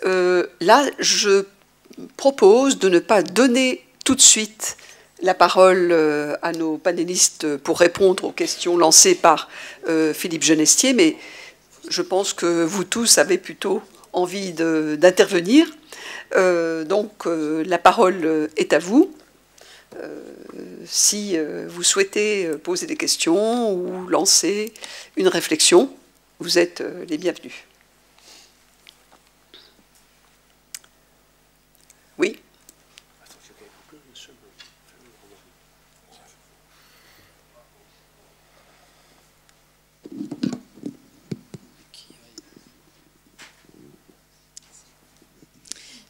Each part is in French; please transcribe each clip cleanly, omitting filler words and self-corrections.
Là, je propose de ne pas donner tout de suite la parole à nos panélistes pour répondre aux questions lancées par Philippe Genestier, mais je pense que vous tous avez plutôt envie d'intervenir. Donc, la parole est à vous. Si vous souhaitez poser des questions ou lancer une réflexion, vous êtes les bienvenus. Oui.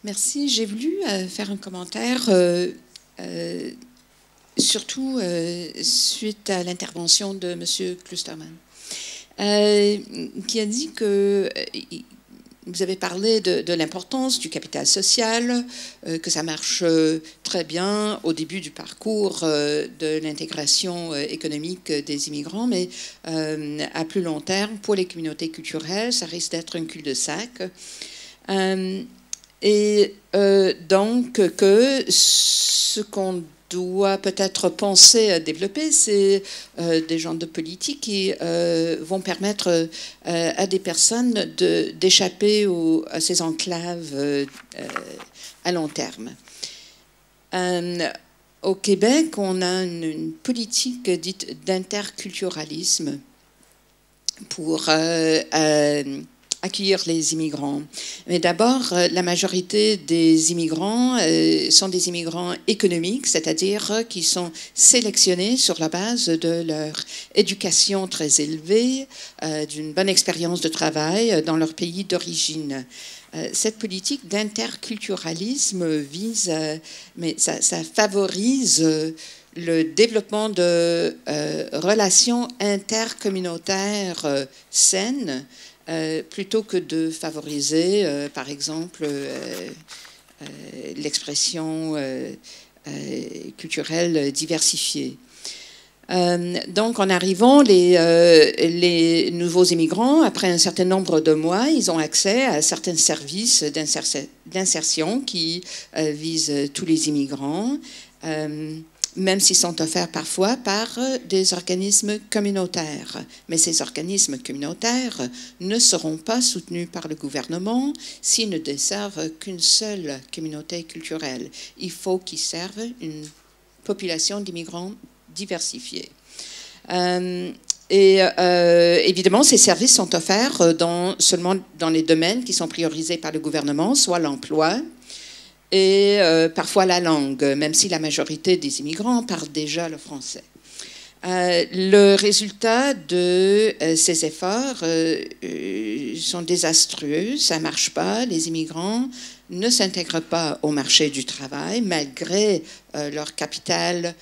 Merci. J'ai voulu faire un commentaire, surtout suite à l'intervention de M. Klustermann, qui a dit que vous avez parlé de l'importance du capital social, que ça marche très bien au début du parcours de l'intégration économique des immigrants, mais à plus long terme, pour les communautés culturelles, ça risque d'être un cul-de-sac. Donc, que ce qu'on doit peut-être penser à développer, c'est des genres de politique qui vont permettre à des personnes d'échapper à ces enclaves à long terme. Au Québec, on a une politique dite d'interculturalisme pour accueillir les immigrants. Mais d'abord, la majorité des immigrants sont des immigrants économiques, c'est-à-dire qui sont sélectionnés sur la base de leur éducation très élevée, d'une bonne expérience de travail dans leur pays d'origine. Cette politique d'interculturalisme vise, mais ça favorise le développement de relations intercommunautaires saines, plutôt que de favoriser, par exemple, l'expression culturelle diversifiée. Donc, en arrivant, les nouveaux immigrants, après un certain nombre de mois, ils ont accès à certains services d'insertion qui visent tous les immigrants, même s'ils sont offerts parfois par des organismes communautaires. Mais ces organismes communautaires ne seront pas soutenus par le gouvernement s'ils ne desservent qu'une seule communauté culturelle. Il faut qu'ils servent une population d'immigrants diversifiée. Évidemment, ces services sont offerts seulement dans les domaines qui sont priorisés par le gouvernement, soit l'emploi, et parfois la langue, même si la majorité des immigrants parlent déjà le français. Le résultat de ces efforts sont désastreux, ça ne marche pas, les immigrants ne s'intègrent pas au marché du travail malgré leur capital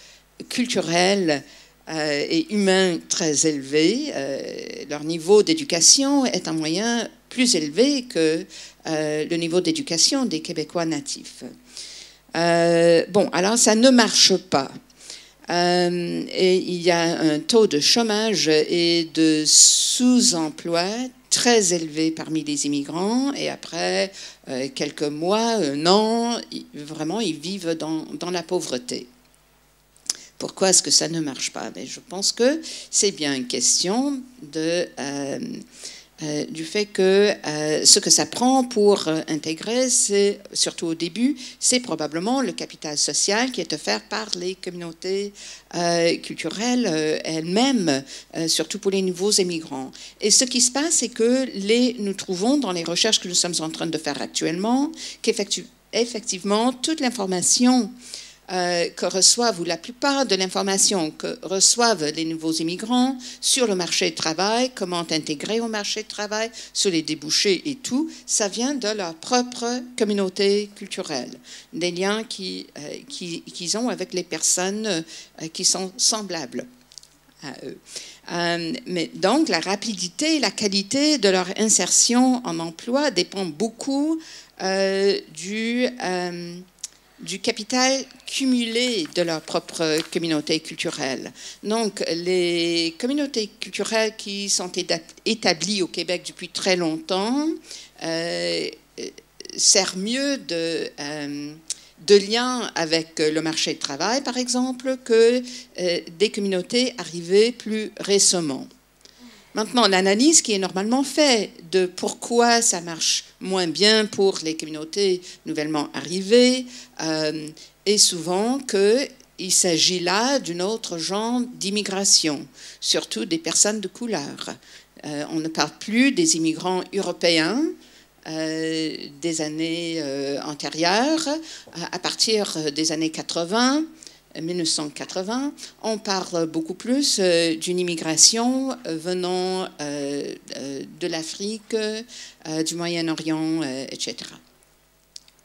culturel et humain très élevé. Leur niveau d'éducation est en moyenne plus élevé que le niveau d'éducation des Québécois natifs. Bon, alors ça ne marche pas. Et il y a un taux de chômage et de sous-emploi très élevé parmi les immigrants. Et après quelques mois, un an, vraiment, ils vivent dans la pauvreté. Pourquoi est-ce que ça ne marche pas? Mais je pense que c'est bien une question du fait que ce que ça prend pour intégrer, c'est, surtout au début, c'est probablement le capital social qui est offert par les communautés culturelles elles-mêmes, surtout pour les nouveaux immigrants. Et ce qui se passe, c'est que nous trouvons dans les recherches que nous sommes en train de faire actuellement qu'effectivement, toute l'information que reçoivent, ou la plupart de l'information que reçoivent les nouveaux immigrants sur le marché du travail, comment intégrer au marché du travail, sur les débouchés et tout, ça vient de leur propre communauté culturelle, des liens qu'ils ont avec les personnes qui sont semblables à eux. Mais donc, la rapidité et la qualité de leur insertion en emploi dépend beaucoup du capital cumulé de leur propre communauté culturelle. Donc, les communautés culturelles qui sont établies au Québec depuis très longtemps sert mieux de lien avec le marché du travail, par exemple, que des communautés arrivées plus récemment. Maintenant, l'analyse qui est normalement faite de pourquoi ça marche moins bien pour les communautés nouvellement arrivées est souvent qu'il s'agit là d'un autre genre d'immigration, surtout des personnes de couleur. On ne parle plus des immigrants européens des années antérieures. À partir des années 1980, on parle beaucoup plus d'une immigration venant de l'Afrique, du Moyen-Orient, etc.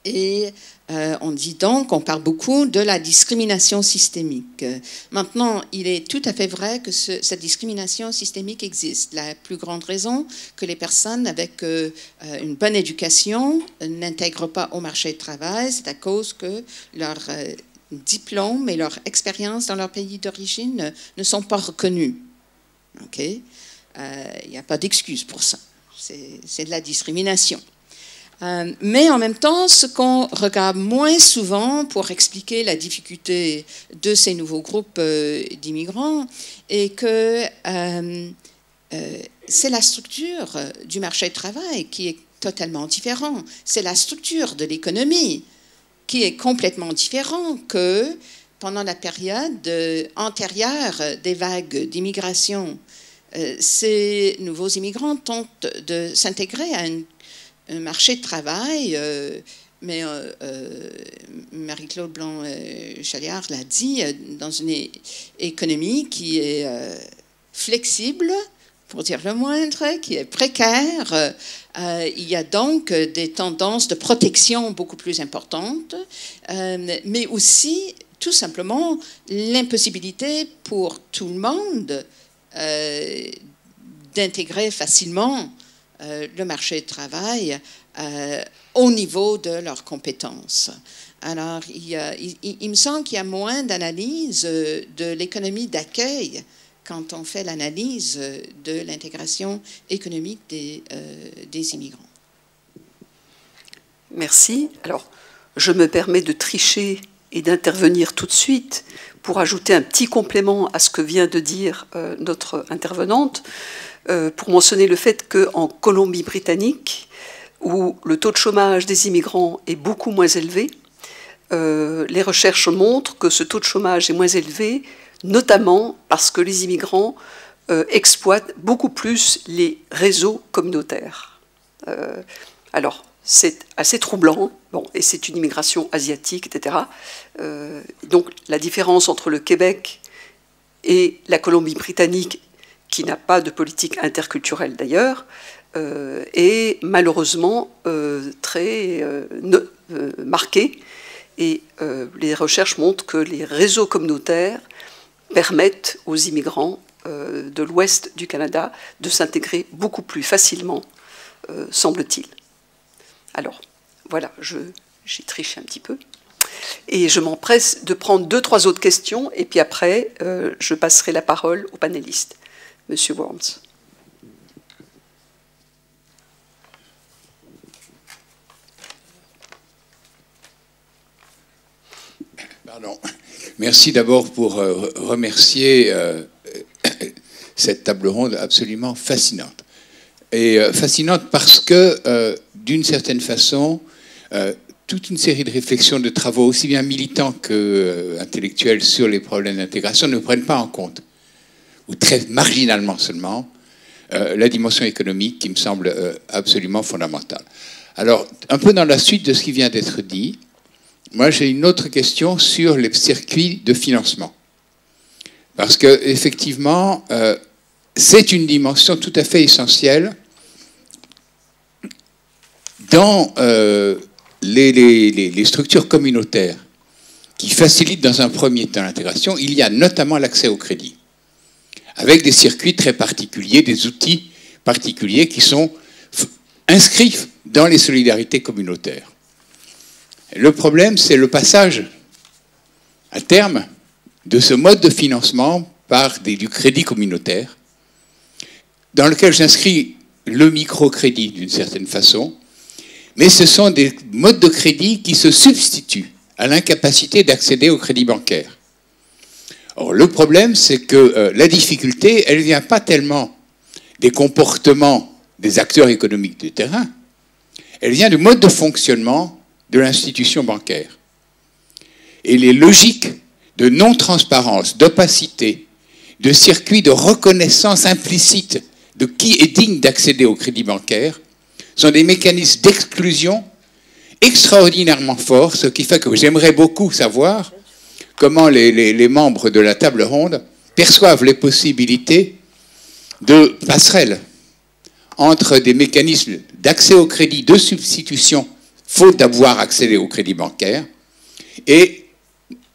Et on dit donc, on parle beaucoup de la discrimination systémique. Maintenant, il est tout à fait vrai que cette discrimination systémique existe. La plus grande raison que les personnes avec une bonne éducation n'intègrent pas au marché du travail, c'est à cause que leur diplôme et leur expérience dans leur pays d'origine ne sont pas reconnus. Okay? Il n'y a pas d'excuse pour ça. C'est de la discrimination. Mais en même temps, ce qu'on regarde moins souvent pour expliquer la difficulté de ces nouveaux groupes d'immigrants est que c'est la structure du marché du travail qui est totalement différente. C'est la structure de l'économie qui est complètement différente que pendant la période antérieure des vagues d'immigration. Ces nouveaux immigrants tentent de s'intégrer à un marché de travail, mais Marie-Claude Blanc-Chaliard l'a dit, dans une économie qui est flexible, pour dire le moindre, qui est précaire. Il y a donc des tendances de protection beaucoup plus importantes, mais aussi, tout simplement, l'impossibilité pour tout le monde d'intégrer facilement le marché du travail au niveau de leurs compétences. Alors, il me semble qu'il y a moins d'analyse de l'économie d'accueil quand on fait l'analyse de l'intégration économique des immigrants. Merci. Alors, je me permets de tricher et d'intervenir tout de suite pour ajouter un petit complément à ce que vient de dire notre intervenante, pour mentionner le fait qu'en Colombie-Britannique, où le taux de chômage des immigrants est beaucoup moins élevé, les recherches montrent que ce taux de chômage est moins élevé, notamment parce que les immigrants exploitent beaucoup plus les réseaux communautaires. Alors, c'est assez troublant, bon, et c'est une immigration asiatique, etc. Donc, la différence entre le Québec et la Colombie-Britannique, qui n'a pas de politique interculturelle d'ailleurs, est malheureusement très marquée. Et les recherches montrent que les réseaux communautaires permettent aux immigrants de l'ouest du Canada de s'intégrer beaucoup plus facilement, semble-t-il. Alors, voilà, j'ai triché un petit peu. Et je m'empresse de prendre 2-3 autres questions, et puis après, je passerai la parole aux panélistes. Monsieur Worms. Pardon. Merci d'abord pour remercier cette table ronde absolument fascinante. Et fascinante parce que, d'une certaine façon, toute une série de réflexions, de travaux, aussi bien militants qu'intellectuels sur les problèmes d'intégration ne prennent pas en compte, ou très marginalement seulement, la dimension économique qui me semble absolument fondamentale. Alors, un peu dans la suite de ce qui vient d'être dit, moi j'ai une autre question sur les circuits de financement. Parce qu'effectivement, c'est une dimension tout à fait essentielle dans les structures communautaires qui facilitent dans un premier temps l'intégration. Il y a notamment l'accès au crédit, avec des circuits très particuliers, des outils particuliers qui sont inscrits dans les solidarités communautaires. Le problème, c'est le passage à terme de ce mode de financement par du crédit communautaire, dans lequel j'inscris le microcrédit d'une certaine façon, mais ce sont des modes de crédit qui se substituent à l'incapacité d'accéder au crédit bancaire. Or, le problème, c'est que la difficulté, elle ne vient pas tellement des comportements des acteurs économiques du terrain, elle vient du mode de fonctionnement de l'institution bancaire. Et les logiques de non-transparence, d'opacité, de circuits de reconnaissance implicite de qui est digne d'accéder au crédit bancaire sont des mécanismes d'exclusion extraordinairement forts, ce qui fait que j'aimerais beaucoup savoir comment les membres de la table ronde perçoivent les possibilités de passerelle entre des mécanismes d'accès au crédit, de substitution, faute d'avoir accédé au crédit bancaire, et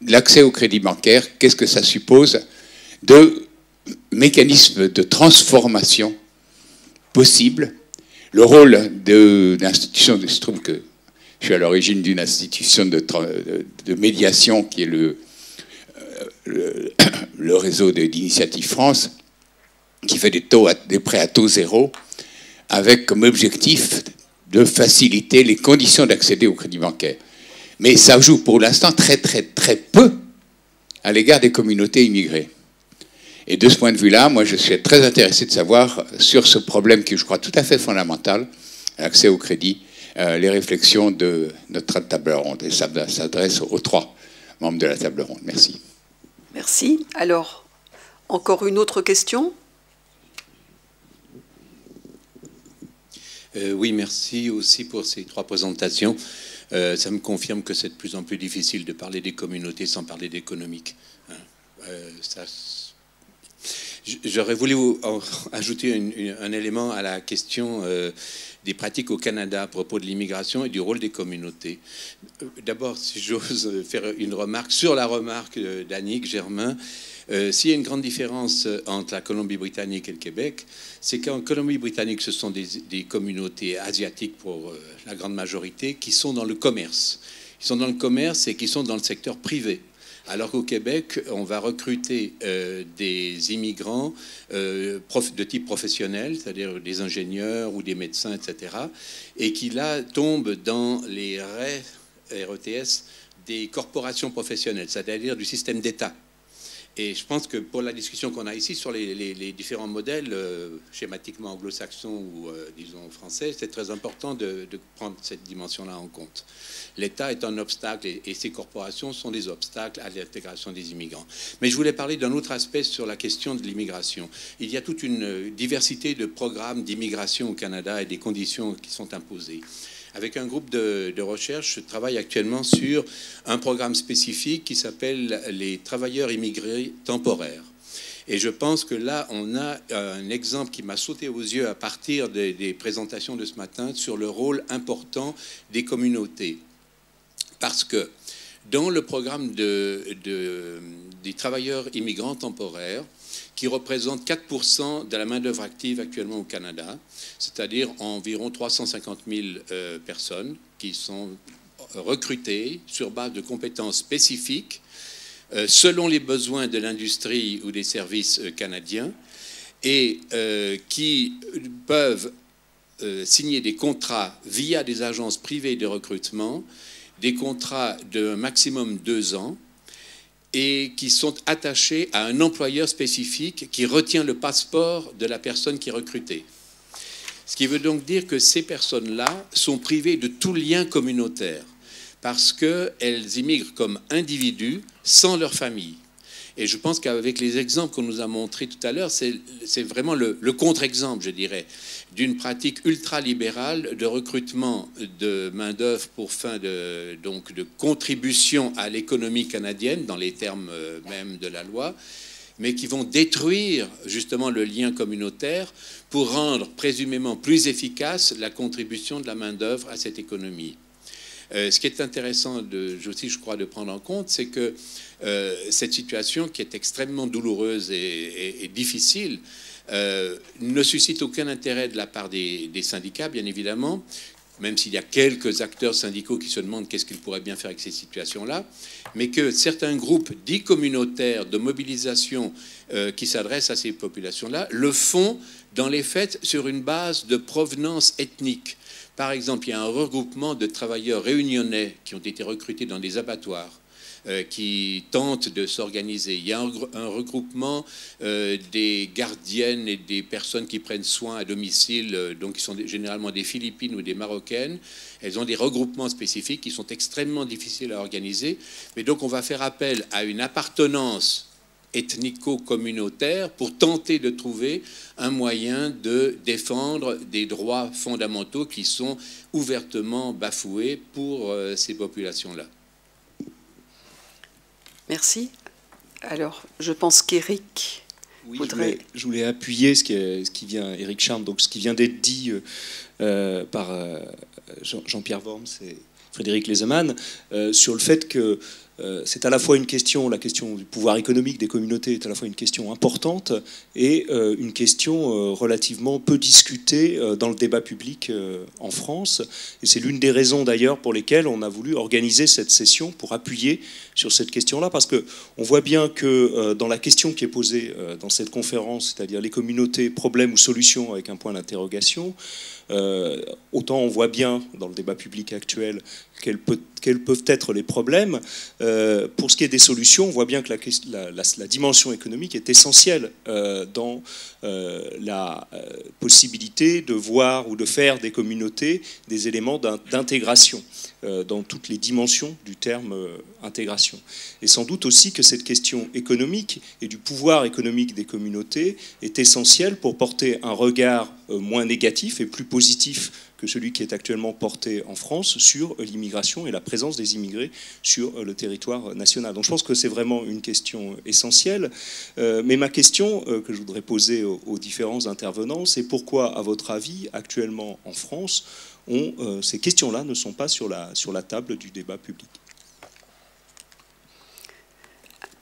l'accès au crédit bancaire, qu'est-ce que ça suppose de mécanismes de transformation possibles. Le rôle de l'institution, il se trouve que je suis à l'origine d'une institution de médiation qui est le réseau d'Initiative France, qui fait des prêts à taux zéro, avec comme objectif de faciliter les conditions d'accéder au crédit bancaire. Mais ça joue pour l'instant très peu à l'égard des communautés immigrées. Et de ce point de vue-là, moi je suis très intéressé de savoir sur ce problème qui je crois tout à fait fondamental, l'accès au crédit, les réflexions de notre table ronde. Et ça s'adresse aux 3 membres de la table ronde. Merci. Merci. Alors, encore une autre question ? Oui, merci aussi pour ces 3 présentations. Ça me confirme que c'est de plus en plus difficile de parler des communautés sans parler d'économique. J'aurais voulu vous ajouter un élément à la question des pratiques au Canada à propos de l'immigration et du rôle des communautés. D'abord, si j'ose faire une remarque sur la remarque d'Annick Germain, s'il y a une grande différence entre la Colombie-Britannique et le Québec, c'est qu'en Colombie-Britannique, ce sont des communautés asiatiques pour la grande majorité qui sont dans le commerce. Ils sont dans le commerce et qui sont dans le secteur privé. Alors qu'au Québec, on va recruter des immigrants de type professionnel, c'est-à-dire des ingénieurs ou des médecins, etc., et qui là tombent dans les RETS des corporations professionnelles, c'est-à-dire du système d'État. Et je pense que pour la discussion qu'on a ici sur les différents modèles, schématiquement anglo-saxons ou disons français, c'est très important de prendre cette dimension-là en compte. L'État est un obstacle et ces corporations sont des obstacles à l'intégration des immigrants. Mais je voulais parler d'un autre aspect sur la question de l'immigration. Il y a toute une diversité de programmes d'immigration au Canada et des conditions qui sont imposées. Avec un groupe de recherche, je travaille actuellement sur un programme spécifique qui s'appelle les travailleurs immigrés temporaires. Et je pense que là, on a un exemple qui m'a sauté aux yeux à partir des présentations de ce matin sur le rôle important des communautés. Parce que dans le programme des travailleurs immigrants temporaires, qui représente 4% de la main-d'œuvre active actuellement au Canada, c'est-à-dire environ 350 000 personnes qui sont recrutées sur base de compétences spécifiques selon les besoins de l'industrie ou des services canadiens et qui peuvent signer des contrats via des agences privées de recrutement, des contrats de maximum 2 ans, et qui sont attachés à un employeur spécifique qui retient le passeport de la personne qui est recrutée. Ce qui veut donc dire que ces personnes-là sont privées de tout lien communautaire parce qu'elles immigrent comme individus sans leur famille. Et je pense qu'avec les exemples qu'on nous a montrés tout à l'heure, c'est vraiment le contre-exemple, je dirais, d'une pratique ultralibérale de recrutement de main-d'œuvre pour fin de contribution à l'économie canadienne, dans les termes même de la loi, mais qui vont détruire justement le lien communautaire pour rendre présumément plus efficace la contribution de la main-d'œuvre à cette économie. Ce qui est intéressant aussi, je crois, de prendre en compte, c'est que cette situation qui est extrêmement douloureuse et difficile ne suscite aucun intérêt de la part des syndicats, bien évidemment, même s'il y a quelques acteurs syndicaux qui se demandent qu'est-ce qu'ils pourraient bien faire avec ces situations-là, mais que certains groupes dits communautaires de mobilisation qui s'adressent à ces populations-là le font dans les faits sur une base de provenance ethnique. Par exemple, il y a un regroupement de travailleurs réunionnais qui ont été recrutés dans des abattoirs, qui tentent de s'organiser. Il y a un regroupement des gardiennes et des personnes qui prennent soin à domicile, donc qui sont généralement des Philippines ou des Marocaines. Elles ont des regroupements spécifiques qui sont extrêmement difficiles à organiser. Mais donc on va faire appel à une appartenance ethnico-communautaire pour tenter de trouver un moyen de défendre des droits fondamentaux qui sont ouvertement bafoués pour ces populations-là. Merci. Alors, je pense qu'Éric voudrait... Je voulais appuyer ce qui vient, Éric Charme, donc ce qui vient d'être dit par Jean-Pierre Worms et Frédéric Lezemann, sur le fait que c'est à la fois la question du pouvoir économique des communautés est à la fois une question importante et une question relativement peu discutée dans le débat public en France. Et c'est l'une des raisons d'ailleurs pour lesquelles on a voulu organiser cette session pour appuyer sur cette question-là, parce qu'on voit bien que dans la question qui est posée dans cette conférence, c'est-à-dire les communautés, problèmes ou solutions avec un point d'interrogation, autant on voit bien dans le débat public actuel quels peuvent être les problèmes. Pour ce qui est des solutions, on voit bien que la dimension économique est essentielle dans la possibilité de voir ou de faire des communautés des éléments d'intégration dans toutes les dimensions du terme intégration. Et sans doute aussi que cette question économique et du pouvoir économique des communautés est essentielle pour porter un regard moins négatif et plus positif que celui qui est actuellement porté en France sur l'immigration et la présence des immigrés sur le territoire national. Donc je pense que c'est vraiment une question essentielle. Mais ma question que je voudrais poser aux différents intervenants, c'est pourquoi, à votre avis, actuellement en France, ces questions-là ne sont pas sur la table du débat public?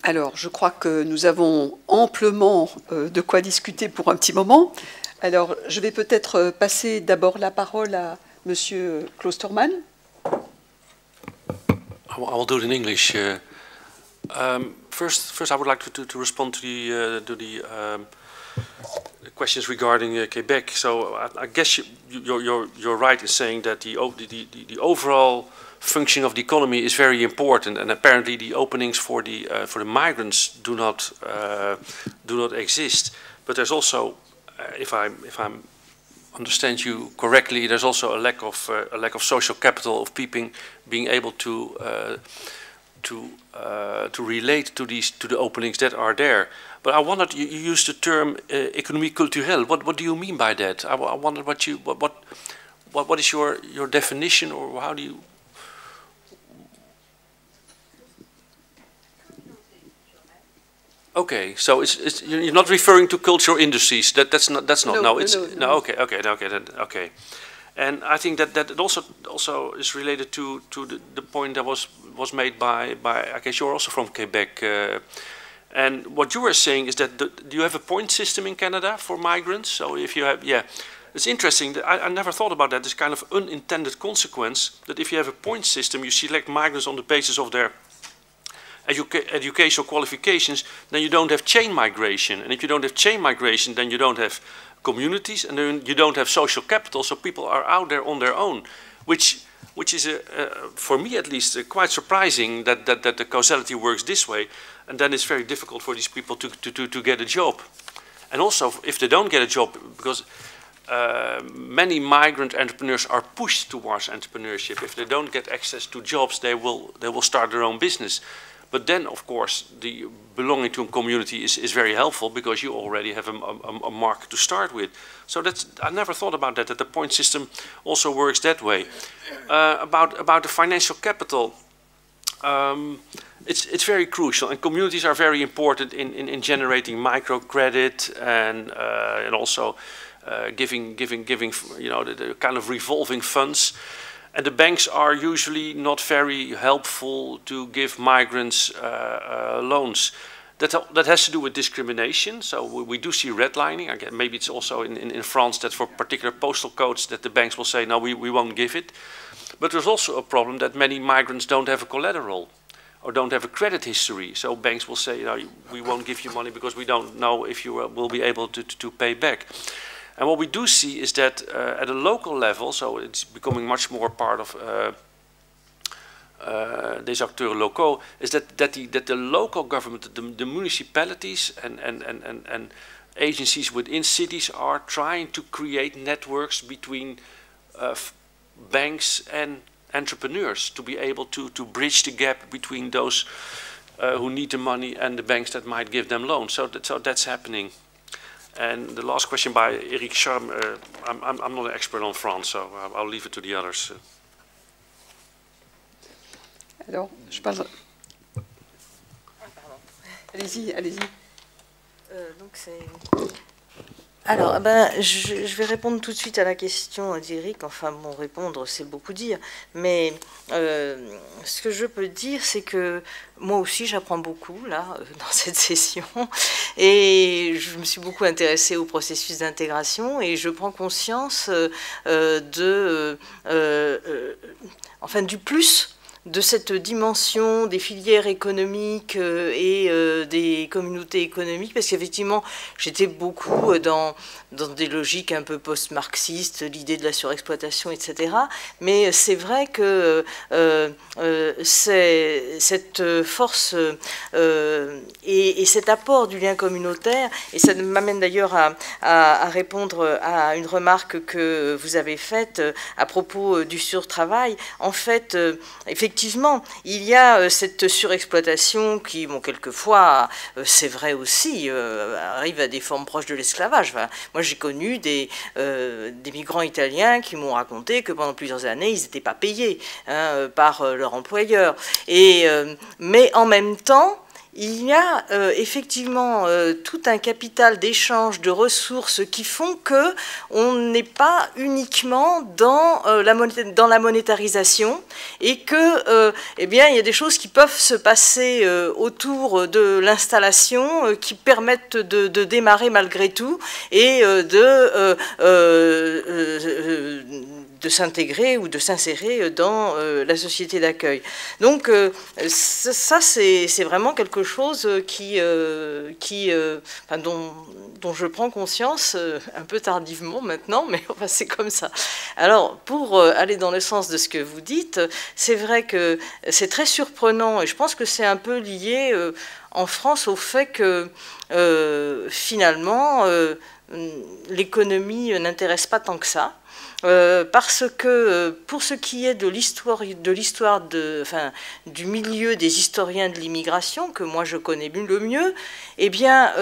Alors, je crois que nous avons amplement de quoi discuter pour un petit moment. Alors, je vais peut-être passer d'abord la parole à Monsieur Kloosterman. I will do it in English. First, I would like to respond to the questions regarding Quebec. So, I guess you're right in saying that the overall functioning of the economy is very important, and apparently the openings for the migrants do not exist. But there's also, if I understand you correctly, there's also a lack of social capital of people being able to relate to the openings that are there. But I wondered, you used the term économie culturelle. What do you mean by that? I wondered what is your definition, or how do you? Okay, so you're not referring to cultural industries. That's not. No. Okay. And I think that it also is related to the point that was made by I guess you're also from Quebec. And what you were saying is that do you have a point system in Canada for migrants? So if you have, yeah, it's interesting. I never thought about that. This kind of unintended consequence that if you have a point system, you select migrants on the basis of their educational qualifications, then you don't have chain migration. And if you don't have chain migration, then you don't have communities, and then you don't have social capital, so people are out there on their own, which is, for me at least, quite surprising that the causality works this way, and then it's very difficult for these people to get a job. And also, if they don't get a job, because many migrant entrepreneurs are pushed towards entrepreneurship. If they don't get access to jobs, they will start their own business. But then, of course, the belonging to a community is very helpful because you already have a mark to start with. So I never thought about that the point system also works that way. About the financial capital, it's very crucial, and communities are very important in generating microcredit and also giving the kind of revolving funds. And the banks are usually not very helpful to give migrants loans. That has to do with discrimination. So we do see redlining. Again, maybe it's also in France that for particular postal codes that the banks will say, no, we won't give it. But there's also a problem that many migrants don't have a collateral or don't have a credit history. So banks will say, no, we won't give you money because we don't know if you will be able to pay back. And what we do see is that at a local level, so it's becoming much more part of des acteurs locaux, is that the local government, the municipalities and agencies within cities are trying to create networks between banks and entrepreneurs to be able to bridge the gap between those who need the money and the banks that might give them loans. So that's happening. And the last question by Eric Charme, I'm not an expert on France, so I'll leave it to the others. Alors, je parle. Allez-y, allez-y. Alors, je vais répondre tout de suite à la question d'Éric. Enfin, bon, répondre, c'est beaucoup dire. Mais ce que je peux dire, c'est que moi aussi, j'apprends beaucoup, là, dans cette session. Et je me suis beaucoup intéressée au processus d'intégration. Et je prends conscience du plus de cette dimension des filières économiques et des communautés économiques, parce qu'effectivement, j'étais beaucoup dans des logiques un peu post-marxistes, l'idée de la surexploitation, etc. Mais c'est vrai que cette force et cet apport du lien communautaire, et ça m'amène d'ailleurs à répondre à une remarque que vous avez faite à propos du surtravail. En fait, effectivement, il y a cette surexploitation qui, bon, quelquefois, c'est vrai aussi, arrive à des formes proches de l'esclavage. Enfin, moi, j'ai connu des migrants italiens qui m'ont raconté que pendant plusieurs années, ils n'étaient pas payés par leur employeur. Mais en même temps, il y a effectivement tout un capital d'échange de ressources qui font que on n'est pas uniquement dans la monétarisation et que eh bien il y a des choses qui peuvent se passer autour de l'installation qui permettent de démarrer malgré tout et de s'intégrer ou de s'insérer dans la société d'accueil. Donc ça c'est vraiment quelque chose dont je prends conscience un peu tardivement maintenant, mais enfin, c'est comme ça. Alors, pour aller dans le sens de ce que vous dites, c'est vrai que c'est très surprenant, et je pense que c'est un peu lié en France au fait que finalement, l'économie n'intéresse pas tant que ça. Parce que pour ce qui est de l'histoire du milieu des historiens de l'immigration, que moi je connais le mieux, eh bien,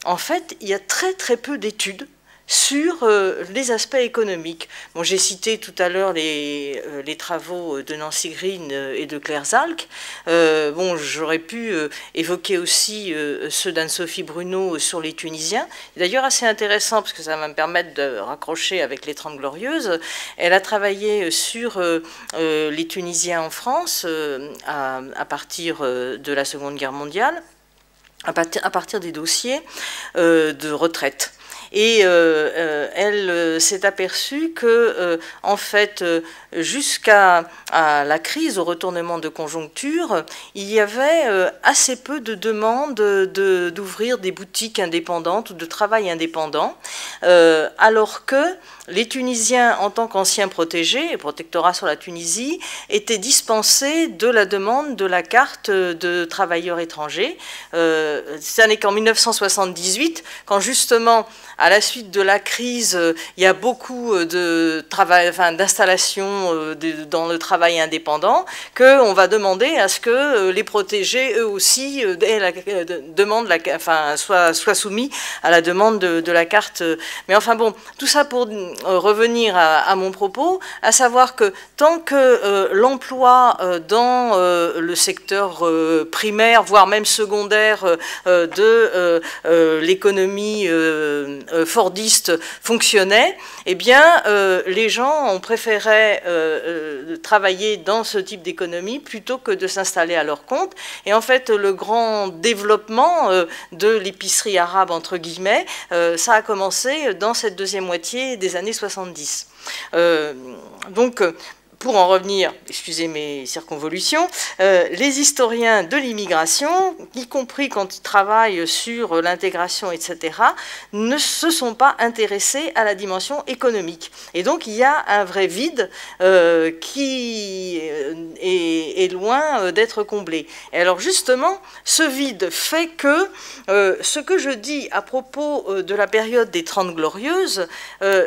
en fait, il y a très très peu d'études sur les aspects économiques. Bon, j'ai cité tout à l'heure les travaux de Nancy Green et de Claire Zalk. Bon, j'aurais pu évoquer aussi ceux d'Anne-Sophie Bruno sur les Tunisiens. D'ailleurs, assez intéressant, parce que ça va me permettre de raccrocher avec les 30 Glorieuses. Elle a travaillé sur les Tunisiens en France à partir de la Seconde Guerre mondiale, à partir des dossiers de retraite. Et elle s'est aperçue que, en fait, jusqu'à la crise, au retournement de conjoncture, il y avait assez peu de demandes d'ouvrir des boutiques indépendantes ou de travail indépendant, alors que les Tunisiens, en tant qu'anciens protégés, protectorat sur la Tunisie, étaient dispensés de la demande de la carte de travailleurs étrangers. Ça n'est qu'en 1978, quand justement, à la suite de la crise, il y a beaucoup d'installations dans le travail indépendant, qu'on va demander à ce que les protégés, eux aussi, soient soumis à la demande de la carte. Mais enfin bon, tout ça pour revenir à mon propos, à savoir que tant que l'emploi dans le secteur primaire, voire même secondaire de l'économie fordiste fonctionnait, eh bien, les gens ont préféré travailler dans ce type d'économie plutôt que de s'installer à leur compte. Et en fait, le grand développement de l'épicerie arabe, entre guillemets, ça a commencé dans cette deuxième moitié des années 70. Donc, pour en revenir, excusez mes circonvolutions, les historiens de l'immigration, y compris quand ils travaillent sur l'intégration, etc., ne se sont pas intéressés à la dimension économique. Et donc il y a un vrai vide qui est loin d'être comblé. Et alors justement, ce vide fait que ce que je dis à propos de la période des 30 Glorieuses,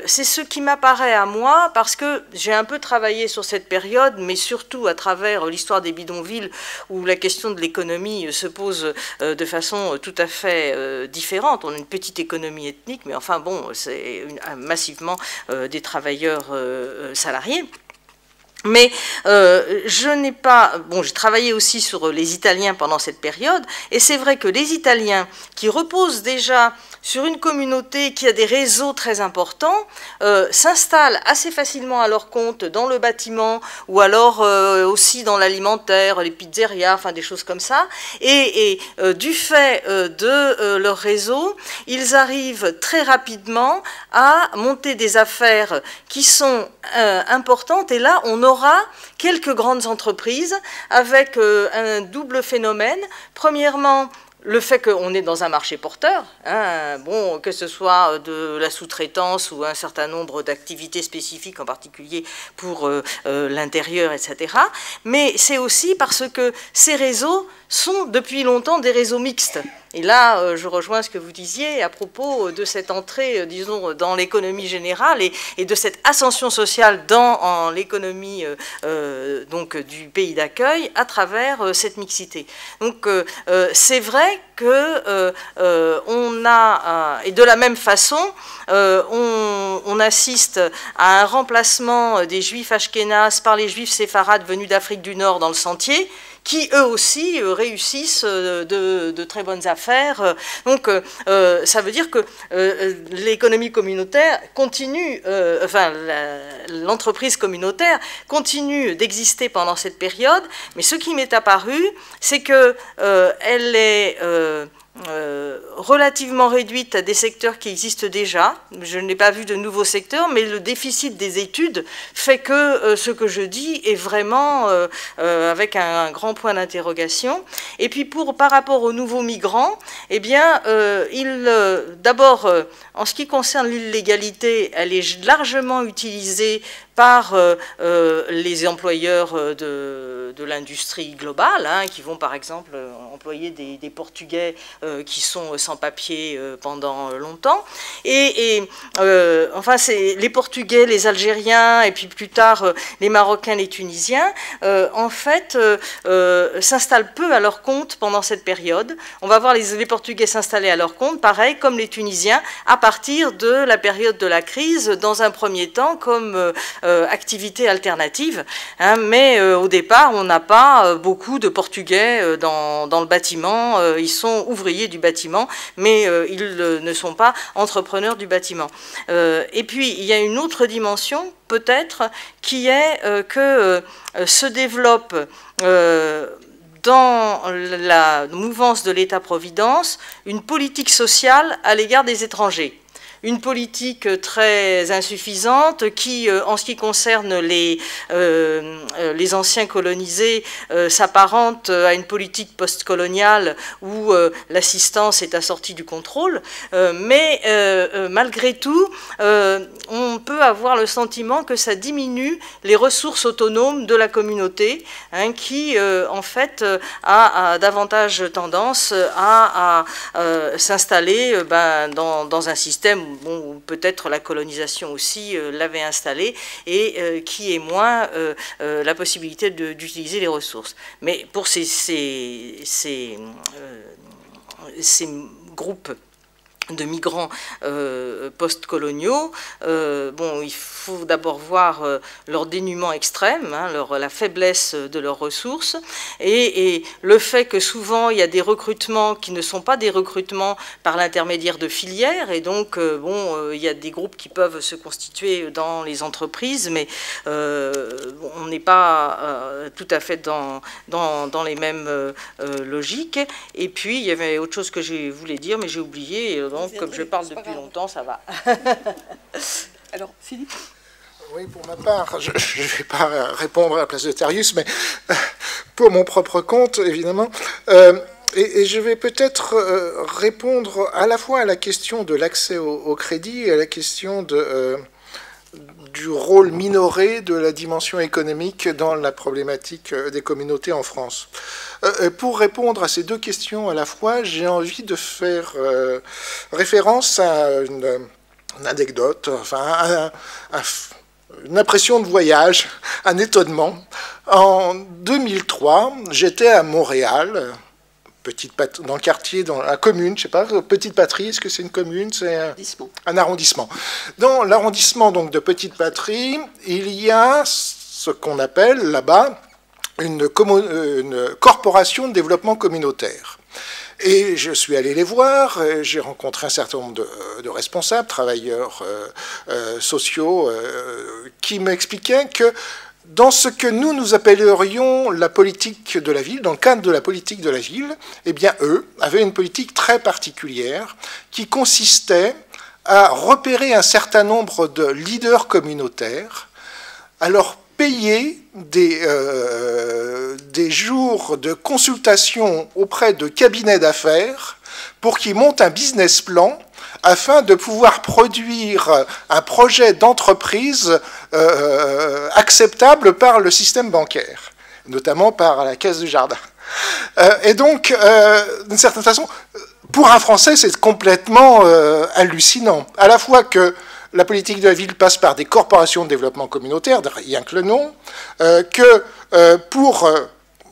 c'est ce qui m'apparaît à moi, parce que j'ai un peu travaillé sur cette période, mais surtout à travers l'histoire des bidonvilles, où la question de l'économie se pose de façon tout à fait différente. On a une petite économie ethnique, mais enfin bon, c'est massivement des travailleurs salariés. Mais je n'ai pas... Bon, j'ai travaillé aussi sur les Italiens pendant cette période, et c'est vrai que les Italiens, qui reposent déjà sur une communauté qui a des réseaux très importants, s'installent assez facilement à leur compte dans le bâtiment, ou alors aussi dans l'alimentaire, les pizzerias, enfin des choses comme ça, et du fait de leur réseau, ils arrivent très rapidement à monter des affaires qui sont importantes, et là on aura quelques grandes entreprises avec un double phénomène. Premièrement, le fait qu'on est dans un marché porteur, hein, bon, que ce soit de la sous-traitance ou un certain nombre d'activités spécifiques, en particulier pour l'intérieur, etc. Mais c'est aussi parce que ces réseaux sont depuis longtemps des réseaux mixtes. Et là, je rejoins ce que vous disiez à propos de cette entrée, disons, dans l'économie générale et de cette ascension sociale dans l'économie donc du pays d'accueil à travers cette mixité. Donc, c'est vrai que on a, et de la même façon, on assiste à un remplacement des juifs ashkénazes par les juifs séfarades venus d'Afrique du Nord dans le sentier, qui eux aussi réussissent de très bonnes affaires. Donc ça veut dire que l'économie communautaire continue, enfin l'entreprise communautaire continue d'exister pendant cette période, mais ce qui m'est apparu, c'est que elle est relativement réduite à des secteurs qui existent déjà. Je n'ai pas vu de nouveaux secteurs, mais le déficit des études fait que ce que je dis est vraiment avec un grand point d'interrogation. Et puis par rapport aux nouveaux migrants, eh bien, d'abord, en ce qui concerne l'illégalité, elle est largement utilisée par les employeurs de l'industrie globale, hein, qui vont par exemple employer des Portugais qui sont sans papier pendant longtemps. Et enfin, c'est les Portugais, les Algériens, et puis plus tard les Marocains, les Tunisiens, en fait, s'installent peu à leur compte pendant cette période. On va voir les Portugais s'installer à leur compte, pareil comme les Tunisiens, à partir de la période de la crise, dans un premier temps comme activité alternative, hein, mais au départ, on n'a pas beaucoup de Portugais dans le bâtiment. Ils sont ouvriers du bâtiment, mais ils ne sont pas entrepreneurs du bâtiment. Et puis, il y a une autre dimension, peut-être, qui est que se développe dans la mouvance de l'État-providence une politique sociale à l'égard des étrangers. Une politique très insuffisante qui, en ce qui concerne les anciens colonisés, s'apparente à une politique postcoloniale où l'assistance est assortie du contrôle. Mais malgré tout, on peut avoir le sentiment que ça diminue les ressources autonomes de la communauté, hein, qui, en fait, a davantage tendance à s'installer dans un système où peut-être la colonisation aussi l'avait installé, et qui est moins la possibilité d'utiliser les ressources. Mais pour ces groupes de migrants post-coloniaux, bon, il faut d'abord voir leur dénuement extrême, hein, la faiblesse de leurs ressources, et le fait que souvent il y a des recrutements qui ne sont pas des recrutements par l'intermédiaire de filières, et donc bon, il y a des groupes qui peuvent se constituer dans les entreprises, mais on n'est pas tout à fait dans les mêmes logiques. Et puis il y avait autre chose que je voulais dire, mais j'ai oublié. Donc, comme je parle depuis longtemps, ça va. Alors, Philippe ? Oui, pour ma part, je ne vais pas répondre à la place de Tarius, mais pour mon propre compte, évidemment. Et je vais peut-être répondre à la fois à la question de l'accès au crédit et à la question du rôle minoré de la dimension économique dans la problématique des communautés en France. Pour répondre à ces deux questions à la fois, j'ai envie de faire référence à une anecdote, enfin une impression de voyage, un étonnement. En 2003, j'étais à Montréal, dans le quartier, dans la commune, je ne sais pas, Petite Patrie, est-ce que c'est une commune? C'est un arrondissement. Dans l'arrondissement donc de Petite Patrie, il y a ce qu'on appelle là-bas une corporation de développement communautaire. Et je suis allé les voir, j'ai rencontré un certain nombre de responsables, travailleurs sociaux, qui m'expliquaient que dans ce que nous appellerions la politique de la ville, dans le cadre de la politique de la ville, eh bien, eux avaient une politique très particulière qui consistait à repérer un certain nombre de leaders communautaires, à leur payer des jours de consultation auprès de cabinets d'affaires pour qu'ils montent un business plan afin de pouvoir produire un projet d'entreprise acceptable par le système bancaire, notamment par la Caisse du Jardin. Et donc, d'une certaine façon, pour un Français, c'est complètement hallucinant. À la fois que la politique de la ville passe par des corporations de développement communautaire, rien que le nom, que pour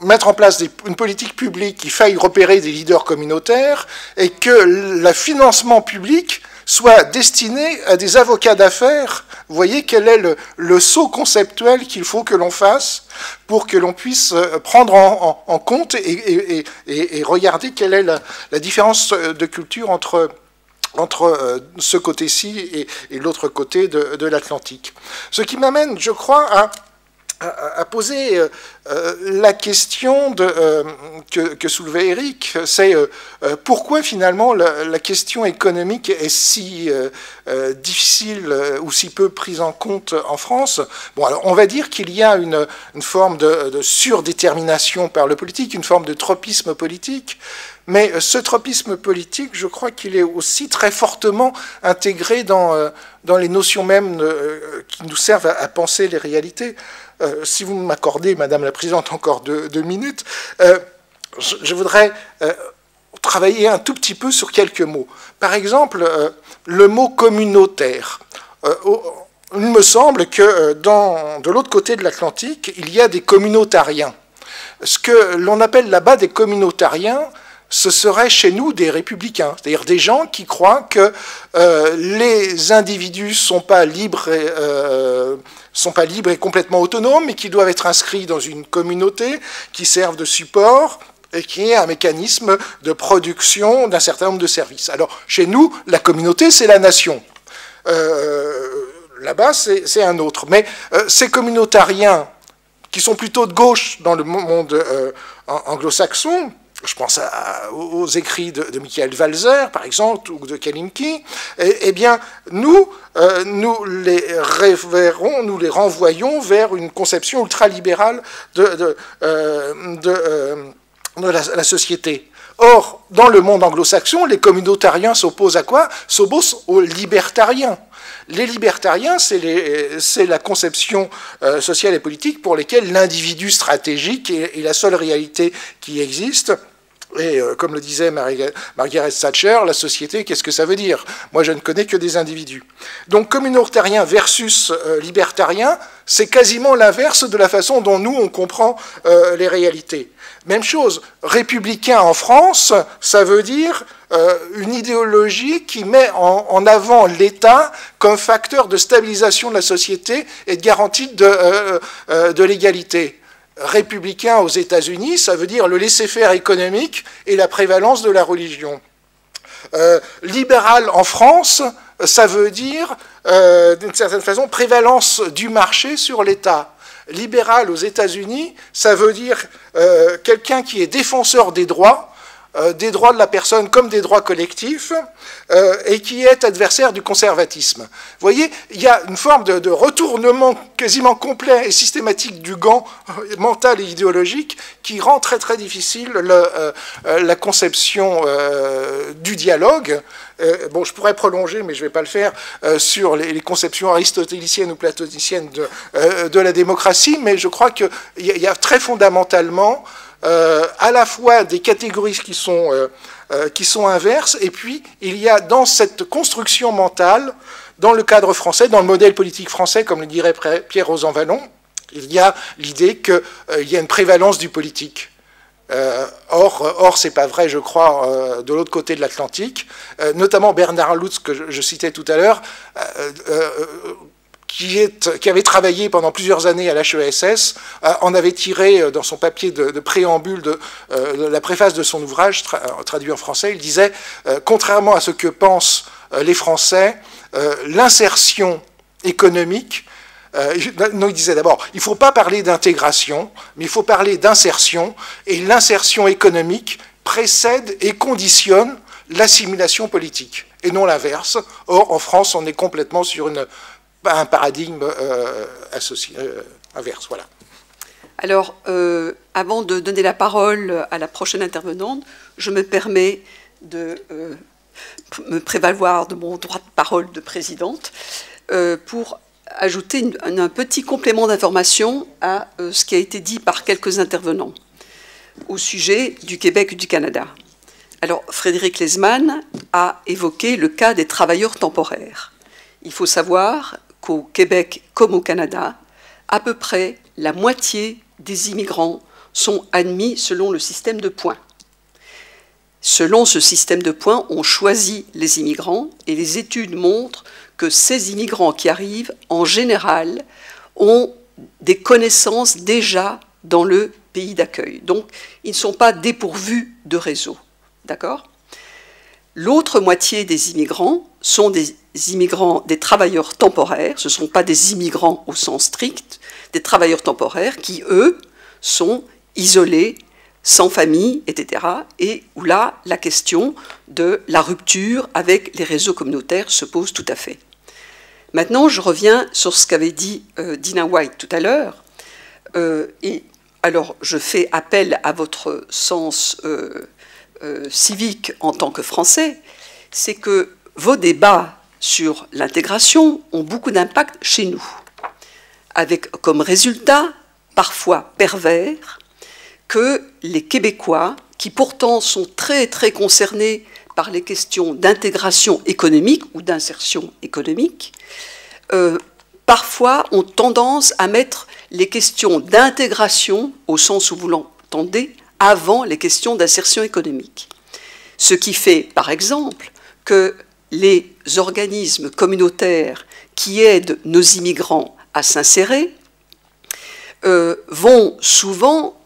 mettre en place une politique publique, il faille repérer des leaders communautaires, et que le financement public soit destiné à des avocats d'affaires. Vous voyez quel est le saut conceptuel qu'il faut que l'on fasse pour que l'on puisse prendre en compte et regarder quelle est la différence de culture entre ce côté-ci et l'autre côté de l'Atlantique. Ce qui m'amène, je crois, à poser la question que soulevait Éric, c'est pourquoi finalement la question économique est si difficile ou si peu prise en compte en France. Bon, alors on va dire qu'il y a une forme de surdétermination par le politique, une forme de tropisme politique, mais ce tropisme politique, je crois qu'il est aussi très fortement intégré dans les notions mêmes qui nous servent à penser les réalités. Si vous m'accordez, Madame la Présidente, encore 2 minutes, je voudrais travailler un tout petit peu sur quelques mots. Par exemple, le mot communautaire. Il me semble que de l'autre côté de l'Atlantique, il y a des communautariens. Ce que l'on appelle là-bas des communautariens, ce serait chez nous des républicains, c'est-à-dire des gens qui croient que les individus ne sont pas libres et complètement autonomes, mais qui doivent être inscrits dans une communauté qui serve de support et qui est un mécanisme de production d'un certain nombre de services. Alors, chez nous, la communauté, c'est la nation. Là-bas, c'est un autre. Mais ces communautariens, qui sont plutôt de gauche dans le monde anglo-saxon, je pense aux écrits de Michael Walzer, par exemple, ou de Kalinki, eh bien, nous les renvoyons vers une conception ultralibérale de la société. Or, dans le monde anglo-saxon, les communautariens s'opposent à quoi? S'opposent aux libertariens. Les libertariens, c'est la conception sociale et politique pour lesquelles l'individu stratégique est la seule réalité qui existe. Et comme le disait Margaret Thatcher, la société, qu'est-ce que ça veut dire? Moi, je ne connais que des individus. Donc, communautarien versus libertarien, c'est quasiment l'inverse de la façon dont nous, on comprend les réalités. Même chose, républicain en France, ça veut dire une idéologie qui met en avant l'État comme facteur de stabilisation de la société et de garantie de l'égalité. Républicain aux États-Unis, ça veut dire le laisser-faire économique et la prévalence de la religion. Libéral en France, ça veut dire, d'une certaine façon, prévalence du marché sur l'État. Libéral aux États-Unis, ça veut dire quelqu'un qui est défenseur des droits, des droits de la personne comme des droits collectifs et qui est adversaire du conservatisme. Vous voyez, il y a une forme de retournement quasiment complet et systématique du gant mental et idéologique qui rend très très difficile la conception du dialogue. Bon, je pourrais prolonger, mais je ne vais pas le faire, sur les conceptions aristotéliciennes ou platoniciennes de la démocratie, mais je crois qu'il y a très fondamentalement à la fois des catégories qui sont inverses, et puis il y a dans cette construction mentale, dans le cadre français, dans le modèle politique français, comme le dirait Pierre Rosanvallon, il y a l'idée qu'il y a une prévalence du politique. Or c'est pas vrai, je crois, de l'autre côté de l'Atlantique. Notamment Bernard Lutz, que je citais tout à l'heure, qui avait travaillé pendant plusieurs années à l'HESS, en avait tiré dans son papier de préambule de la préface de son ouvrage, traduit en français, il disait, contrairement à ce que pensent les Français, l'insertion économique, non, il disait d'abord, il ne faut pas parler d'intégration, mais il faut parler d'insertion, et l'insertion économique précède et conditionne l'assimilation politique, et non l'inverse. Or, en France, on est complètement sur un paradigme inverse. Voilà. Alors, avant de donner la parole à la prochaine intervenante, je me permets de me prévaloir de mon droit de parole de présidente pour ajouter un petit complément d'information à ce qui a été dit par quelques intervenants au sujet du Québec et du Canada. Alors, Frédéric Lesemann a évoqué le cas des travailleurs temporaires. Il faut savoir qu'au Québec comme au Canada, à peu près la moitié des immigrants sont admis selon le système de points. Selon ce système de points, on choisit les immigrants et les études montrent que ces immigrants qui arrivent, en général, ont des connaissances déjà dans le pays d'accueil. Donc, ils ne sont pas dépourvus de réseau. D'accord ? L'autre moitié des immigrants sont des immigrants, des travailleurs temporaires. Ce ne sont pas des immigrants au sens strict, des travailleurs temporaires qui, eux, sont isolés, sans famille, etc. Et où là, la question de la rupture avec les réseaux communautaires se pose tout à fait. Maintenant, je reviens sur ce qu'avait dit Dina White tout à l'heure. Et alors, je fais appel à votre sens civique en tant que Français, c'est que vos débats sur l'intégration ont beaucoup d'impact chez nous, avec comme résultat, parfois pervers, que les Québécois, qui pourtant sont très très concernés par les questions d'intégration économique ou d'insertion économique, parfois ont tendance à mettre les questions d'intégration, au sens où vous l'entendez, avant les questions d'insertion économique. Ce qui fait, par exemple, que les organismes communautaires qui aident nos immigrants à s'insérer vont souvent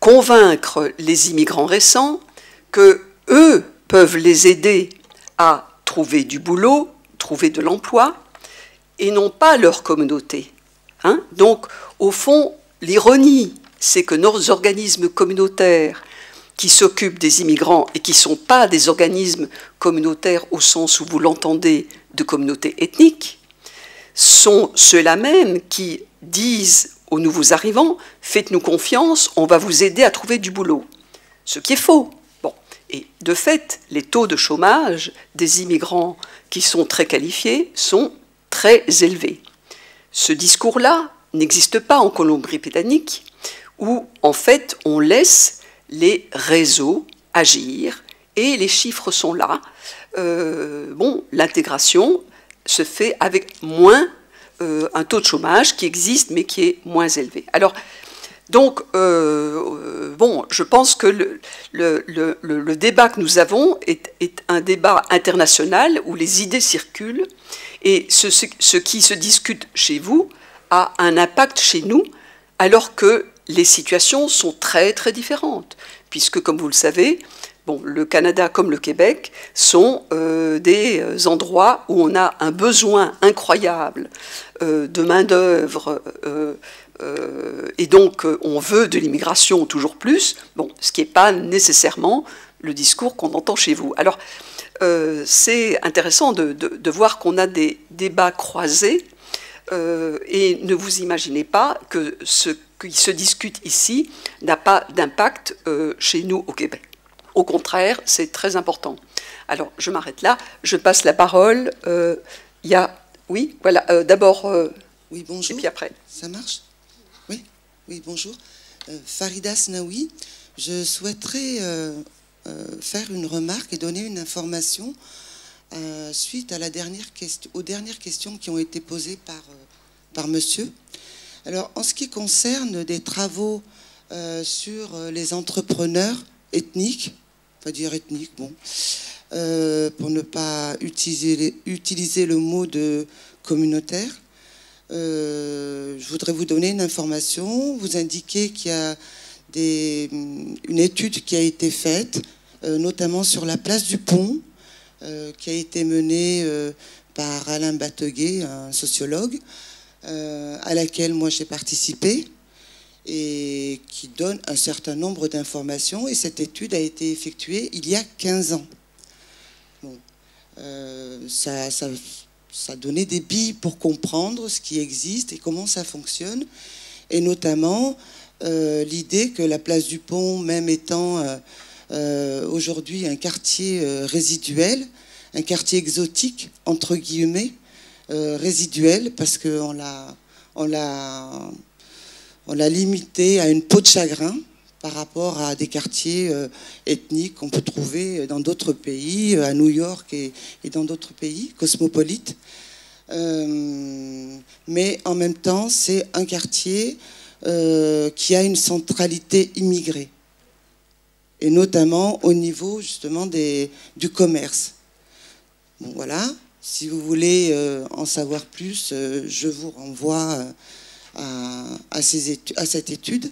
convaincre les immigrants récents que eux peuvent les aider à trouver du boulot, trouver de l'emploi, et non pas leur communauté. Hein ? Donc, au fond, l'ironie, c'est que nos organismes communautaires qui s'occupent des immigrants et qui ne sont pas des organismes communautaires au sens où vous l'entendez de communautés ethniques, sont ceux-là même qui disent aux nouveaux arrivants « Faites-nous confiance, on va vous aider à trouver du boulot ». Ce qui est faux. Bon. Et de fait, les taux de chômage des immigrants qui sont très qualifiés sont très élevés. Ce discours-là n'existe pas en Colombie-Britannique, où en fait on laisse les réseaux agir, et les chiffres sont là. Bon, l'intégration se fait avec moins un taux de chômage qui existe, mais qui est moins élevé. Alors, donc, bon, je pense que le débat que nous avons est un débat international où les idées circulent, et ce qui se discute chez vous a un impact chez nous, alors que les situations sont très très différentes, puisque, comme vous le savez, bon, le Canada comme le Québec sont des endroits où on a un besoin incroyable de main-d'œuvre et donc on veut de l'immigration toujours plus, bon, ce qui n'est pas nécessairement le discours qu'on entend chez vous. Alors, c'est intéressant de voir qu'on a des débats croisés, et ne vous imaginez pas que ce qui se discute ici n'a pas d'impact chez nous au Québec. Au contraire, c'est très important. Alors, je m'arrête là, je passe la parole. Il y a... Oui, voilà, d'abord... oui, bonjour. Et puis après. Ça marche? Oui, oui, bonjour. Farida Snaoui, je souhaiterais faire une remarque et donner une information suite à aux dernières questions qui ont été posées par monsieur. Alors, en ce qui concerne des travaux sur les entrepreneurs ethniques, on va dire ethniques, bon, pour ne pas utiliser le mot de communautaire, je voudrais vous donner une information, vous indiquer qu'il y a une étude qui a été faite, notamment sur la place du Pont, qui a été menée par Alain Batteguet, un sociologue, à laquelle moi j'ai participé, et qui donne un certain nombre d'informations. Et cette étude a été effectuée il y a 15 ans. Bon, ça donnait des billes pour comprendre ce qui existe et comment ça fonctionne, et notamment l'idée que la place du Pont, même étant aujourd'hui un quartier résiduel, un quartier exotique, entre guillemets, résiduel, parce qu'on l'a limité à une peau de chagrin par rapport à des quartiers ethniques qu'on peut trouver dans d'autres pays, à New York et dans d'autres pays cosmopolites. Mais en même temps, c'est un quartier qui a une centralité immigrée, et notamment au niveau justement du commerce. Bon, voilà, si vous voulez en savoir plus, je vous renvoie à cette étude.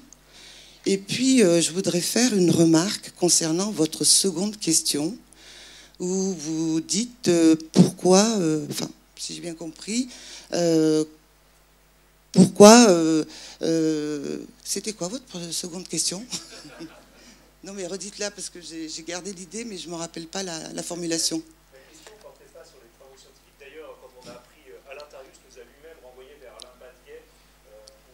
Et puis, je voudrais faire une remarque concernant votre seconde question, où vous dites pourquoi, enfin, si j'ai bien compris, pourquoi... c'était quoi votre seconde question? Non, mais redites-la, parce que j'ai gardé l'idée, mais je ne me rappelle pas la formulation. La question ne portait pas sur les travaux scientifiques. D'ailleurs, quand on a appris Alain Tarius, nous a lui-même renvoyé vers Alain Batteguet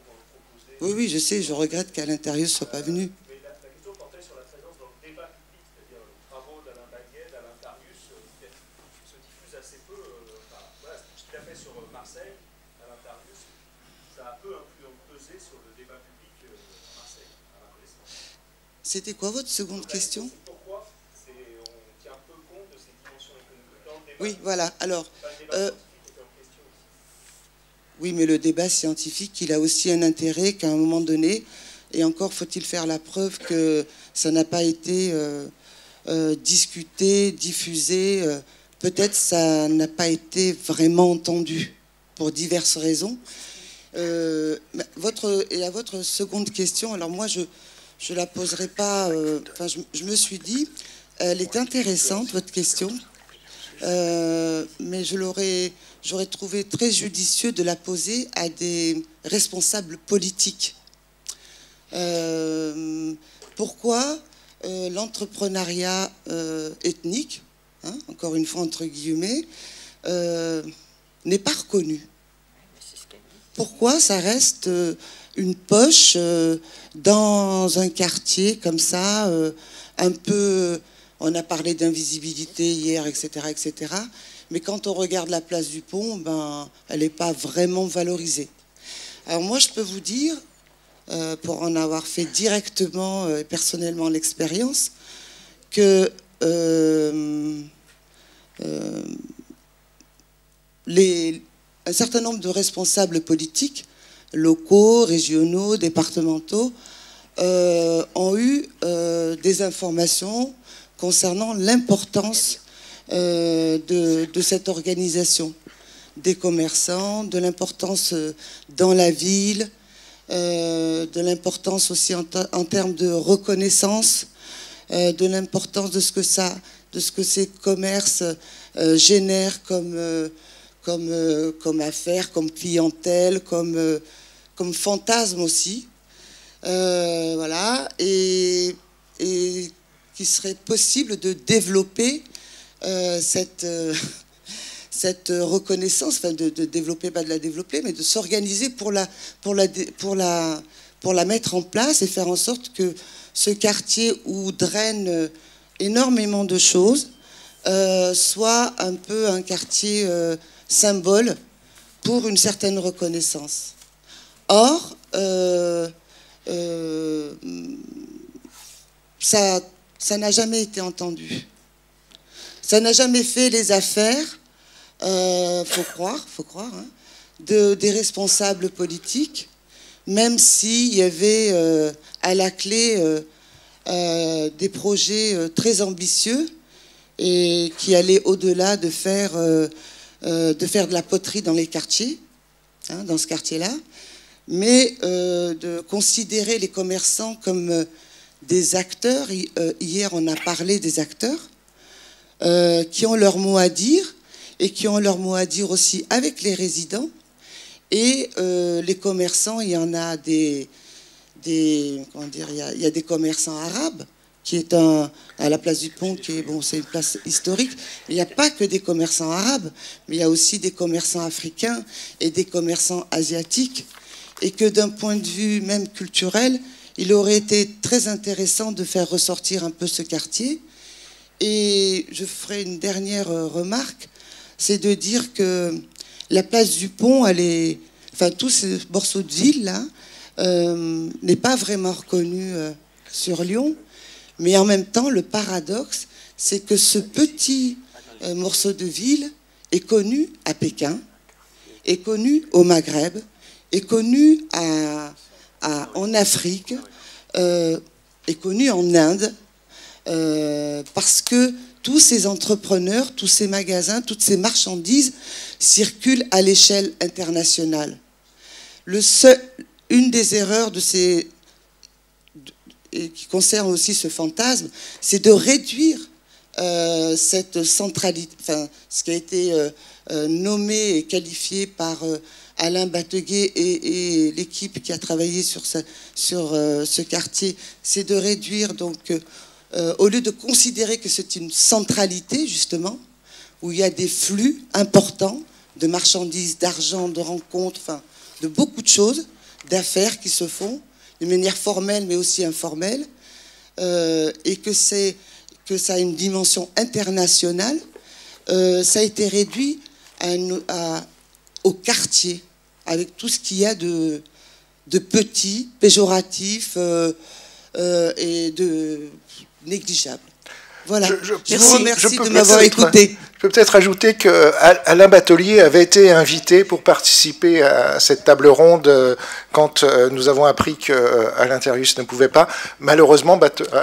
pour proposer... Oui, oui, je sais, je regrette qu'Alain Tarius ne soit pas venu. Mais la question portait sur la présence dans le débat public, c'est-à-dire les travaux d'Alain Batteguet, d'Alain Tarius, se diffusent assez peu. Voilà, ce qu'il a fait sur Marseille, Alain Tarius, ça a peu pesé sur le débat public à Marseille, à ma connaissance. C'était quoi votre seconde question? Pourquoi on tient peu compte de ces dimensions économiques dans le débat? Oui, voilà. Alors, oui, mais le débat scientifique, il a aussi un intérêt qu'à un moment donné, et encore faut-il faire la preuve que ça n'a pas été discuté, diffusé. Peut-être ça n'a pas été vraiment entendu pour diverses raisons. Et à votre seconde question, alors moi, je la poserai pas... Enfin, je me suis dit, elle est intéressante, votre question, mais j'aurais trouvé très judicieux de la poser à des responsables politiques. Pourquoi l'entrepreneuriat ethnique, hein, encore une fois entre guillemets, n'est pas reconnu? Pourquoi ça reste une poche dans un quartier comme ça, un peu... On a parlé d'invisibilité hier, etc., etc. Mais quand on regarde la place du Pont, ben, elle n'est pas vraiment valorisée. Alors moi, je peux vous dire, pour en avoir fait directement et personnellement l'expérience, que un certain nombre de responsables politiques, locaux, régionaux, départementaux, ont eu des informations concernant l'importance de cette organisation, des commerçants, de l'importance dans la ville, de l'importance aussi en termes de reconnaissance, de l'importance de ce que ces commerces génèrent comme affaires, comme clientèle, comme comme fantasme aussi. Voilà, et qu'il serait possible de développer cette reconnaissance, enfin de développer, pas de la développer, mais de s'organiser pour la mettre en place et faire en sorte que ce quartier où draine énormément de choses soit un peu un quartier symbole pour une certaine reconnaissance. Or, ça n'a jamais été entendu. Ça n'a jamais fait les affaires, faut croire, hein, des responsables politiques, même s'il y avait à la clé des projets très ambitieux et qui allaient au-delà de faire de la poterie dans les quartiers, hein, dans ce quartier-là, mais de considérer les commerçants comme des acteurs. Hier, on a parlé des acteurs qui ont leur mot à dire et qui ont leur mot à dire aussi avec les résidents. Et les commerçants, il y en a comment dire, il y a des commerçants arabes qui est à la place du Pont, qui est, bon, c'est une place historique. Il n'y a pas que des commerçants arabes, mais il y a aussi des commerçants africains et des commerçants asiatiques. Et que d'un point de vue même culturel, il aurait été très intéressant de faire ressortir un peu ce quartier. Et je ferai une dernière remarque, c'est de dire que la place du Pont, enfin tous ces morceaux de ville là, n'est pas vraiment reconnu sur Lyon. Mais en même temps, le paradoxe, c'est que ce petit morceau de ville est connu à Pékin, est connu au Maghreb, est connu en Afrique, est connu en Inde, parce que tous ces entrepreneurs, tous ces magasins, toutes ces marchandises circulent à l'échelle internationale. Une des erreurs de ces... et qui concerne aussi ce fantasme, c'est de réduire cette centralité, enfin, ce qui a été nommé et qualifié par Alain Batteguet et l'équipe qui a travaillé sur ce quartier, c'est de réduire, donc, au lieu de considérer que c'est une centralité, justement, où il y a des flux importants de marchandises, d'argent, de rencontres, enfin, de beaucoup de choses, d'affaires qui se font, de manière formelle mais aussi informelle, et que ça a une dimension internationale, ça a été réduit au quartier, avec tout ce qu'il y a de petit, péjoratif et de négligeable. Voilà. Je vous remercie de m'avoir écouté. Je peux peut-être ajouter qu'Alain Batelier avait été invité pour participer à cette table ronde quand nous avons appris qu'Alain Thérius ne pouvait pas. Malheureusement,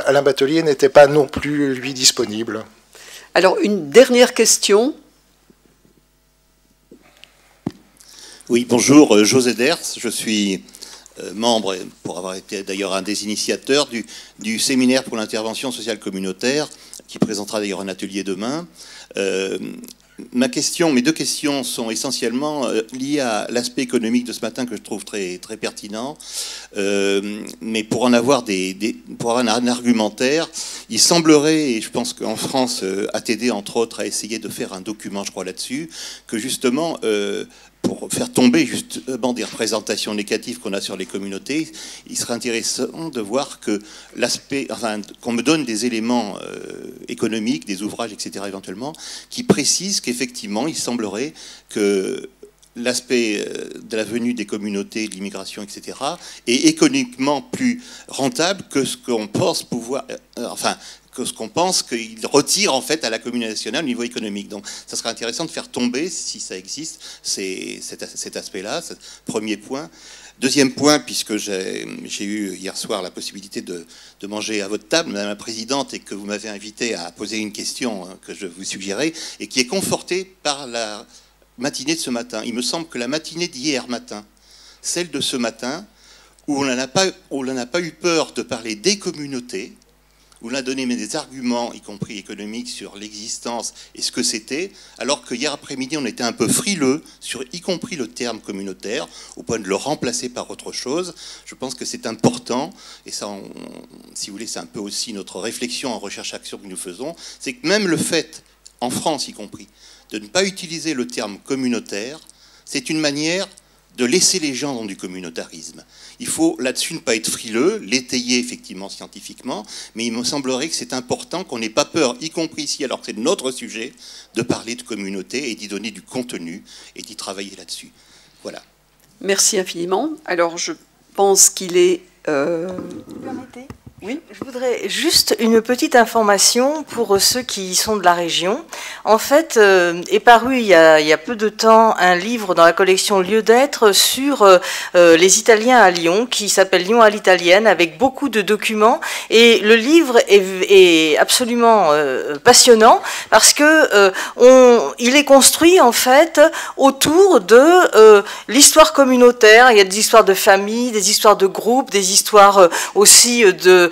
Alain Batelier n'était pas non plus, lui, disponible. Alors, une dernière question. Oui, bonjour, José Ders. Je suis membre, pour avoir été d'ailleurs un des initiateurs, du séminaire pour l'intervention sociale communautaire, qui présentera d'ailleurs un atelier demain. Mes deux questions sont essentiellement liées à l'aspect économique de ce matin que je trouve très, très pertinent. Mais pour en avoir pour avoir un argumentaire, il semblerait, et je pense qu'en France, ATD entre autres a essayé de faire un document, je crois, là-dessus, que justement, pour faire tomber justement des représentations négatives qu'on a sur les communautés, il serait intéressant de voir que qu'on me donne des éléments économiques, des ouvrages, etc., éventuellement, qui précisent qu'effectivement, il semblerait que l'aspect de la venue des communautés, de l'immigration, etc., est économiquement plus rentable que ce qu'on pense pouvoir... que ce qu'on pense qu'il retire en fait à la communauté nationale au niveau économique. Donc ça serait intéressant de faire tomber, si ça existe, cet aspect-là, premier point. Deuxième point, puisque j'ai eu hier soir la possibilité de manger à votre table, Madame la Présidente, et que vous m'avez invité à poser une question que je vous suggérais, et qui est confortée par la matinée de ce matin. Il me semble que la matinée d'hier matin, celle de ce matin, où on n'a pas eu peur de parler des communautés, où on a donné des arguments, y compris économiques, sur l'existence et ce que c'était, alors que hier après-midi, on était un peu frileux sur y compris le terme communautaire, au point de le remplacer par autre chose. Je pense que c'est important, et ça, si vous voulez, c'est un peu aussi notre réflexion en recherche-action que nous faisons, c'est que même le fait, en France y compris, de ne pas utiliser le terme communautaire, c'est une manière de laisser les gens dans du communautarisme. Il faut là-dessus ne pas être frileux, l'étayer effectivement scientifiquement, mais il me semblerait que c'est important qu'on n'ait pas peur, y compris ici, alors que c'est notre sujet, de parler de communauté et d'y donner du contenu et d'y travailler là-dessus. Voilà. Merci infiniment. Alors, je pense qu'il est... Vous permettez ? Oui. Je voudrais juste une petite information pour ceux qui sont de la région. En fait, est paru il y a peu de temps un livre dans la collection Lieu d'être sur les Italiens à Lyon, qui s'appelle Lyon à l'italienne, avec beaucoup de documents. Et le livre est absolument passionnant parce que il est construit en fait autour de l'histoire communautaire. Il y a des histoires de famille, des histoires de groupes, des histoires aussi de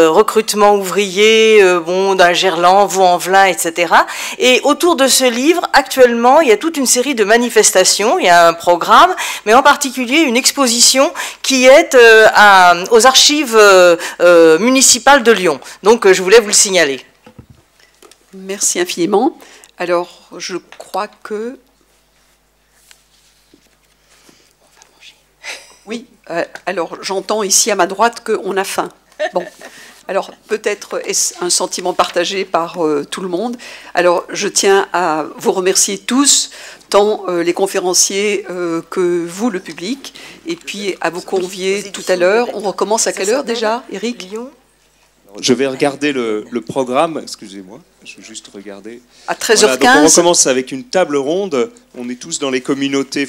recrutement ouvrier, d'un Gerland, Vaux-en-Velin, etc. Et autour de ce livre, actuellement, il y a toute une série de manifestations, il y a un programme, mais en particulier une exposition qui est aux archives municipales de Lyon. Donc, je voulais vous le signaler. Merci infiniment. Alors, je crois que... Oui, alors j'entends ici à ma droite qu'on a faim. Bon, alors peut-être est-ce un sentiment partagé par tout le monde. Alors je tiens à vous remercier tous, tant les conférenciers que vous, le public, et puis à vous convier tout à l'heure. On recommence à quelle heure déjà, Eric ? Je vais regarder le programme, excusez-moi, je vais juste regarder. À 13h15. Voilà, donc on recommence avec une table ronde. On est tous dans les communautés,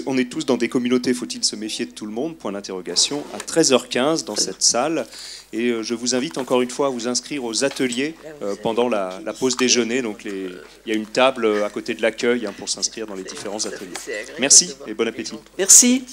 on est tous dans des communautés, faut-il se méfier de tout le monde ? Point d'interrogation. À 13h15 dans cette salle. Et je vous invite encore une fois à vous inscrire aux ateliers pendant la pause déjeuner. Donc il y a une table à côté de l'accueil pour s'inscrire dans les différents ateliers. Merci et bon appétit. Merci.